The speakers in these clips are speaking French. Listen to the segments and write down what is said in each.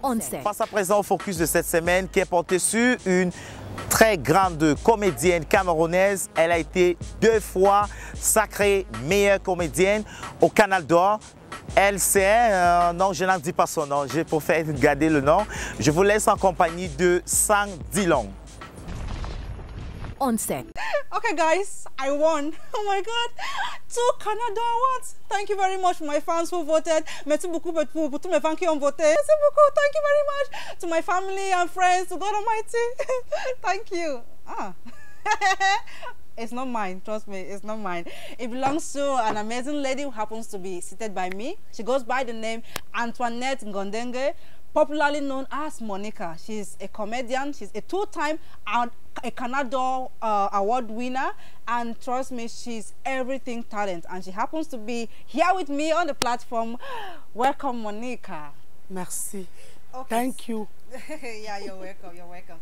On sait. Passe à présent au focus de cette semaine qui est porté sur une très grande comédienne camerounaise. Elle a été 2 fois sacrée meilleure comédienne au Canal d'Or. Elle, c'est non, je n'en dis pas son nom, je préfère garder le nom. Je vous laisse en compagnie de Sang Dilong. On sait. Okay, guys, I won. Oh my God, 2 Canada Awards. Thank you very much for my fans who voted. Merci beaucoup pour tous mes fans qui ont voté. Merci beaucoup. Thank you very much to my family and friends. To God Almighty. Thank you. Ah. It's not mine, trust me, it's not mine. It belongs to an amazing lady who happens to be seated by me. She goes by the name Antoinette Ngondenge, popularly known as Monica. She's a comedian, she's a 2-time a Canada award winner, and trust me, she's everything talent, and she happens to be here with me on the platform. Welcome, Monica. Merci. Okay. Thank you. Yeah, you're welcome, you're welcome.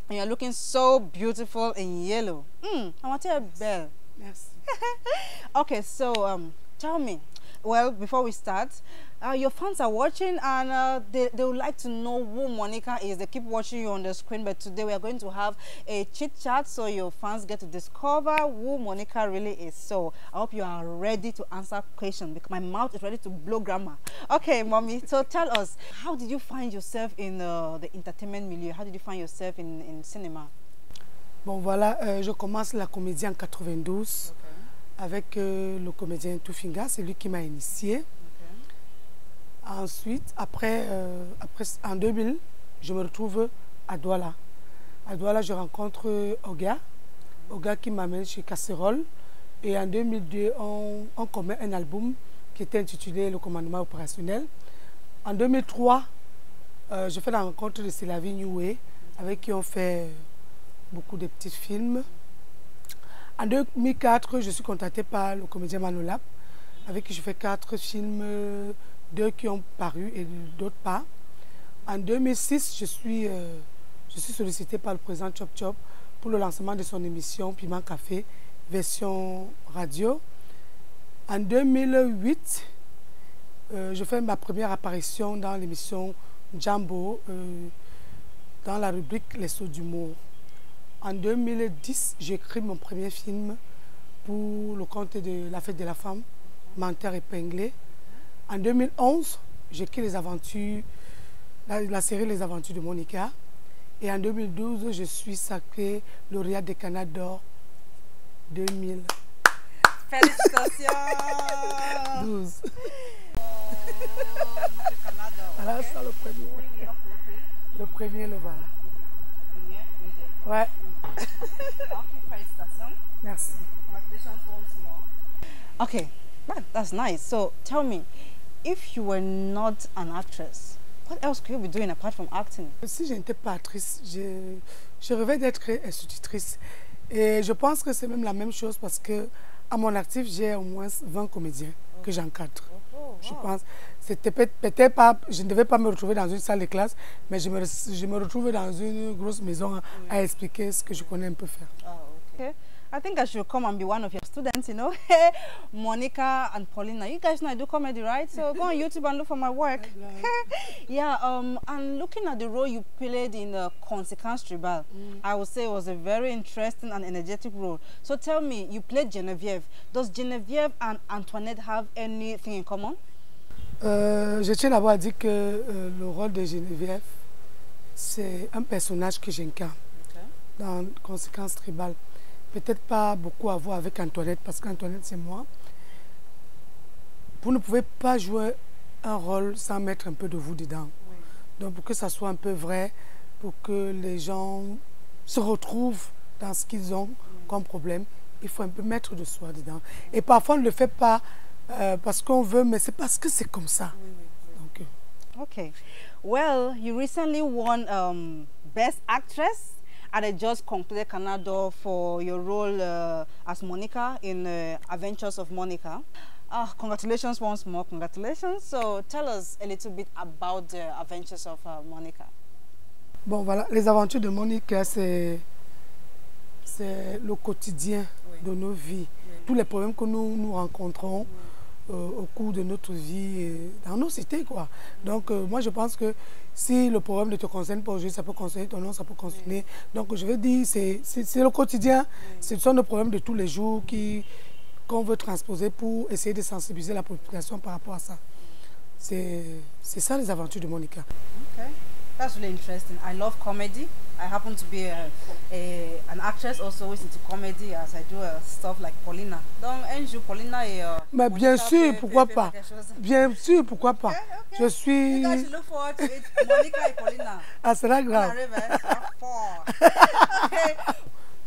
And you're looking so beautiful in yellow. I want to bell. Merci. Okay, so tell me, well, before we start, your fans are watching and they would like to know who Monica is. They keep watching you on the screen, but today we are going to have a chit chat so your fans get to discover who Monica really is. So I hope you are ready to answer questions because my mouth is ready to blow grammar. Okay, mommy, so tell us, how did you find yourself in the entertainment milieu? How did you find yourself in cinema? Bon, voilà, je commence la comédie en 92 avec le comédien Tufinga, c'est lui qui m'a initié. Ensuite, après, en 2000, je me retrouve à Douala. À Douala, je rencontre Oga qui m'amène chez Casserole. Et en 2002, on commet un album qui était intitulé Le commandement opérationnel. En 2003, je fais la rencontre de Selavi Nioué, avec qui on fait beaucoup de petits films. En 2004, je suis contactée par le comédien Manolap, avec qui je fais 4 films, 2 qui ont paru et d'autres pas. En 2006, je suis sollicitée par le président Chop Chop pour le lancement de son émission Piment Café, version radio. En 2008, je fais ma première apparition dans l'émission Jumbo, dans la rubrique Les sauts d'humour. En 2010, j'écris mon premier film pour le compte de la Fête de la Femme, Menteur épinglé. En 2011, j'écris les aventures, la série Les Aventures de Monica. Et en 2012, je suis sacrée lauréate des Canada d'Or 2000. Félicitations! 12. Oh, notre Canada. Voilà, ça le premier. Oui, ok. Le premier, le voilà. Ouais. Okay, félicitations. Merci. Congratulations once more. Okay, that's nice. So tell me, if you were not an actress, what else could you be doing apart from acting? Si je n'étais pas actrice, je rêvais d'être institutrice. Et je pense que c'est même la même chose parce que à mon actif, j'ai au moins 20 comédiens que j'encadre. Je pense. C'était peut-être pas, je ne devais pas me retrouver dans une salle de classe, mais je me retrouve dans une grosse maison à expliquer ce que je connais un peu faire. Oh, okay. I think I should come and be one of your students, you know. Monica and Paulina, you guys know I do comedy, right? So go on YouTube and look for my work. Yeah, and looking at the role you played in Conséquence Tribal, I would say it was a very interesting and energetic role. So tell me, you played Geneviève. Does Geneviève and Antoinette have anything in common? Je tiens d'abord à dire que le rôle de Geneviève, c'est un personnage que j'incarne dans Conséquence Tribal. Peut-être pas beaucoup à voir avec Antoinette, parce qu'Antoinette, c'est moi. Vous ne pouvez pas jouer un rôle sans mettre un peu de vous dedans. Oui. Donc, pour que ça soit un peu vrai, pour que les gens se retrouvent dans ce qu'ils ont comme problème, il faut un peu mettre de soi dedans. Et parfois, on ne le fait pas parce qu'on veut, mais c'est parce que c'est comme ça. Donc, okay. Well, you recently won Best Actress at the just concluded Canada for your role as Monica in Adventures of Monica. Congratulations once more, congratulations. So tell us a little bit about the Adventures of Monica. Bon, voilà, les aventures de Monica, c'est le quotidien de nos vies. Tous les problèmes que nous rencontrons, au cours de notre vie dans nos cités, quoi. Donc, moi, je pense que si le problème ne te concerne pas aujourd'hui, ça peut concerner ton nom, ça peut concerner... Donc, je veux dire, c'est le quotidien. Ce sont des problèmes de tous les jours qu'on veut transposer pour essayer de sensibiliser la population par rapport à ça. C'est ça les aventures de Monica. Okay. That's really interesting. I love comedy. I happen to be an actress also who's into comedy as I do stuff like Paulina. Donc, un jour, Paulina et... Mais bien sûr, pourquoi pas? Bien sûr, pourquoi pas? Je suis... You guys should look forward to it. Monica et Paulina. Ah, c'est là grave. Okay.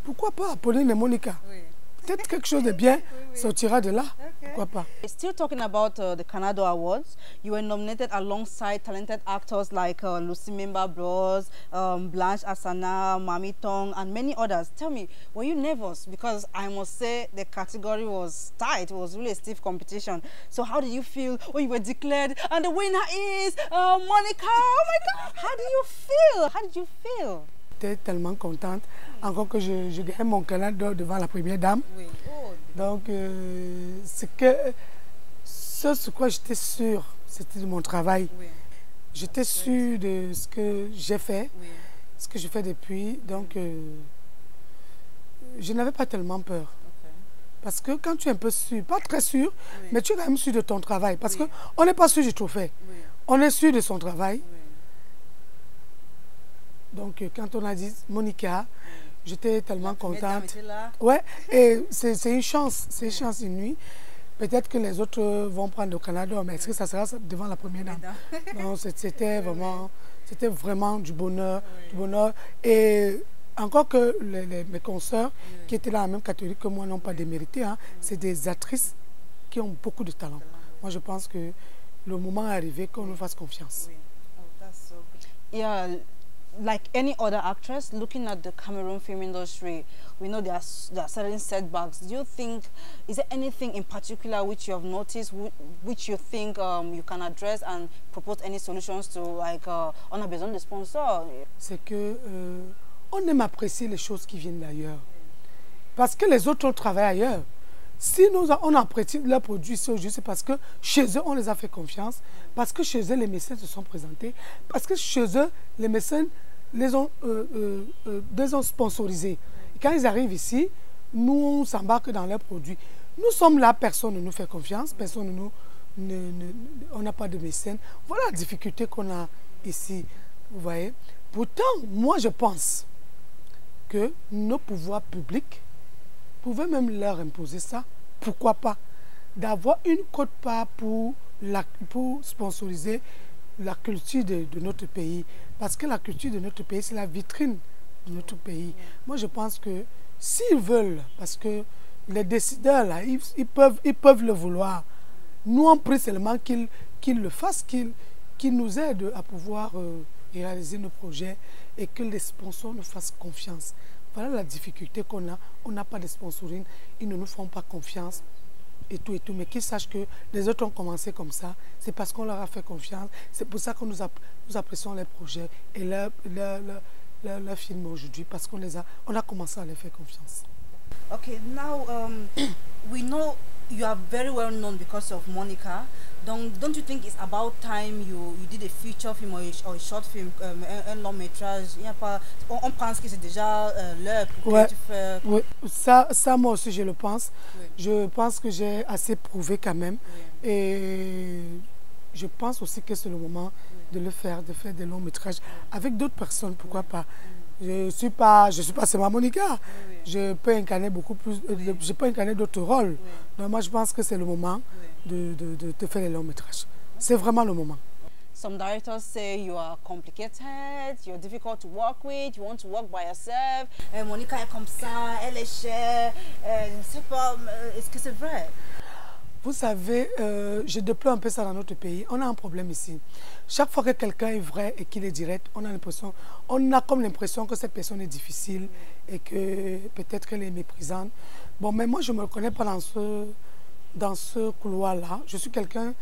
Pourquoi pas, Pauline et Monica? Oui. Peut-être quelque chose de bien sortira de là. Okay. Pourquoi pas? Still talking about the Canada Awards, you were nominated alongside talented actors like Lucy Memba Bros, Blanche Asana, Mami Tong, and many others. Tell me, were you nervous? Because I must say the category was tight. It was really a stiff competition. So how did you feel when you were declared and the winner is Monica? Oh my God! How did you feel? How did you feel? J'étais tellement contente. Encore que je gagne mon Canada devant la première dame. Oui. Oh. Donc, ce sur quoi j'étais sûre, c'était de mon travail. Oui. J'étais sûre de ce que j'ai fait, Oui. ce que je fais depuis. Donc, je n'avais pas tellement peur. Okay. Parce que quand tu es un peu sûr, pas très sûr, Oui. mais tu es quand même sûr de ton travail. Parce Oui. qu'on n'est pas sûr du trophée. Oui. On est sûr de son travail. Oui. Donc, quand on a dit Monica, j'étais tellement contente. Là. Ouais, et c'est une chance, c'est une chance inouïe. Peut-être que les autres vont prendre le Canada, mais est-ce que ça sera devant la première dame? Non, c'était vraiment du bonheur, du bonheur. Et encore que mes consoeurs qui étaient dans la même catégorie que moi n'ont pas démérité, hein, c'est des actrices qui ont beaucoup de talent. Moi, je pense que le moment est arrivé qu'on nous fasse confiance. Oui. Oh, that's so good. Yeah. Like any other actress, looking at the Cameroon film industry, we know there are certain setbacks. Do you think, is there anything in particular which you have noticed, which you think you can address and propose any solutions to, like, on a besoin de sponsors? C'est que on aime apprécier les choses qui viennent d'ailleurs. Parce que les autres travaillent ailleurs. Si on apprécie leurs produits ici aujourd'hui, c'est parce que chez eux, on les a fait confiance, parce que chez eux, les mécènes se sont présentés, parce que chez eux, les mécènes les ont sponsorisés. Et quand ils arrivent ici, nous, on s'embarque dans leurs produits. Nous sommes là, personne ne nous fait confiance, personne on n'a pas de mécènes. Voilà la difficulté qu'on a ici, vous voyez. Pourtant, moi, je pense que nos pouvoirs publics pouvaient même leur imposer ça. Pourquoi pas? D'avoir une quote-part pour sponsoriser la culture de notre pays. Parce que la culture de notre pays, c'est la vitrine de notre pays. Moi, je pense que s'ils veulent, parce que les décideurs, là, ils peuvent le vouloir. Nous, on prie seulement qu'ils le fassent, qu'ils nous aident à pouvoir réaliser nos projets et que les sponsors nous fassent confiance. Voilà la difficulté qu'on a. On n'a pas de sponsoring, ils ne nous font pas confiance. Et tout, mais qu'ils sachent que les autres ont commencé comme ça, c'est parce qu'on leur a fait confiance, c'est pour ça que nous apprécions les projets et leurs films aujourd'hui, parce qu'on a commencé à les faire confiance. Okay, now we know you are very well known because of Monica. Don't you think it's about time you did a feature film or a short film, un long métrage? On pense que c'est déjà l'heure pour que tu fasses. Oui, ça moi aussi je le pense. Oui. Je pense que j'ai assez prouvé quand même. Oui. Et je pense aussi que c'est le moment de le faire, de faire des longs métrages avec d'autres personnes, pourquoi pas. Je suis pas seulement Monica. Je peux incarner beaucoup plus, je peux incarner d'autres rôles. Donc moi je pense que c'est le moment de faire les longs métrages. C'est vraiment le moment. Some directors say you are complicated, you're difficult to work with, you want to work by yourself. Monica est comme ça, elle est chère, je ne sais pas, est-ce que c'est vrai? Vous savez, je déplore un peu ça dans notre pays. On a un problème ici. Chaque fois que quelqu'un est vrai et qu'il est direct, on a comme l'impression que cette personne est difficile et que peut-être qu'elle est méprisante. Bon, mais moi, je ne me reconnais pas dans ce couloir-là. Je suis quelqu'un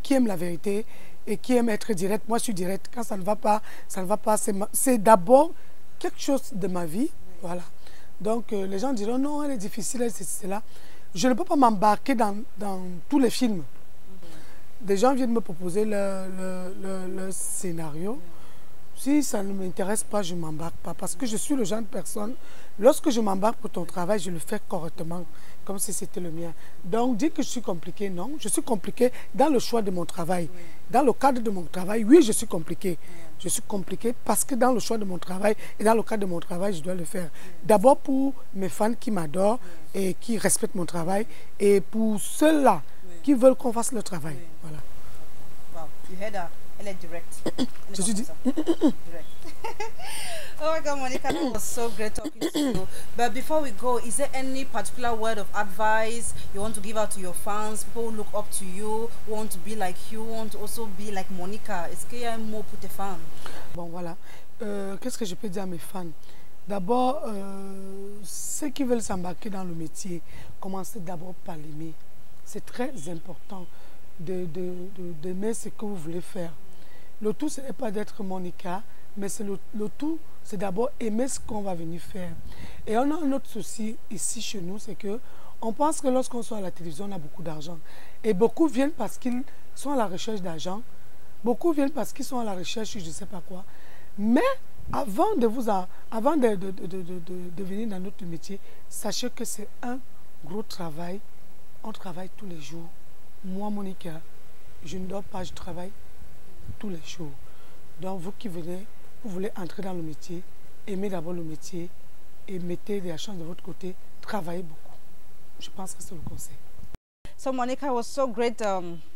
qui aime la vérité et qui aime être direct. Moi, je suis direct. Quand ça ne va pas, ça ne va pas. C'est d'abord quelque chose de ma vie. Voilà. Donc, les gens diront, non, elle est difficile, c'est cela. je ne peux pas m'embarquer dans tous les films. Des gens viennent me proposer le scénario. Si ça ne m'intéresse pas, je ne m'embarque pas. Parce que je suis le genre de personne, lorsque je m'embarque pour ton travail, je le fais correctement, comme si c'était le mien. Donc, dire que je suis compliquée, non. Je suis compliquée dans le choix de mon travail. Dans le cadre de mon travail, oui, je suis compliquée. Je suis compliquée parce que dans le choix de mon travail et dans le cadre de mon travail, je dois le faire. D'abord pour mes fans qui m'adorent et qui respectent mon travail et pour ceux-là qui veulent qu'on fasse le travail. Voilà. Wow, you heard that? Elle est directe. Je suis dit. Oh my God, Monica, that was so great talking to you. But before we go, is there any particular word of advice you want to give out to your fans, people who look up to you, who want to be like you, who want to also be like Monica? Est-ce qu'il y a un mot pour tes fans? Bon, voilà. Qu'est-ce que je peux dire à mes fans? D'abord, ceux qui veulent s'embarquer dans le métier, commencez d'abord par l'aimer. C'est très important d'aimer ce que vous voulez faire. Le tout, ce n'est pas d'être Monica, mais le tout, c'est d'abord aimer ce qu'on va venir faire. Et on a un autre souci ici chez nous, c'est que on pense que lorsqu'on soit à la télévision, on a beaucoup d'argent. Et beaucoup viennent parce qu'ils sont à la recherche d'argent. Beaucoup viennent parce qu'ils sont à la recherche, je ne sais pas quoi. Mais avant de venir dans notre métier, sachez que c'est un gros travail. On travaille tous les jours. Moi, Monica, je ne dors pas, je travaille tous les jours. Donc, vous qui venez, vous voulez entrer dans le métier, aimez d'abord le métier et mettez les chances de votre côté, travaillez beaucoup. Je pense que c'est le conseil. So Monica, it was so great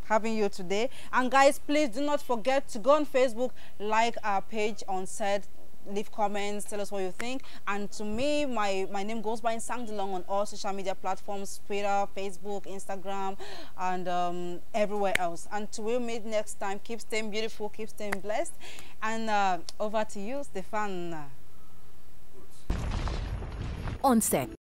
having you today. And guys, please do not forget to go on Facebook, like our page on set, leave comments, tell us what you think. And to me, my name goes by Sang Delong on all social media platforms, Twitter, Facebook, Instagram, and everywhere else. Until we meet next time, keep staying beautiful, keep staying blessed. And over to you, Stefan. On set.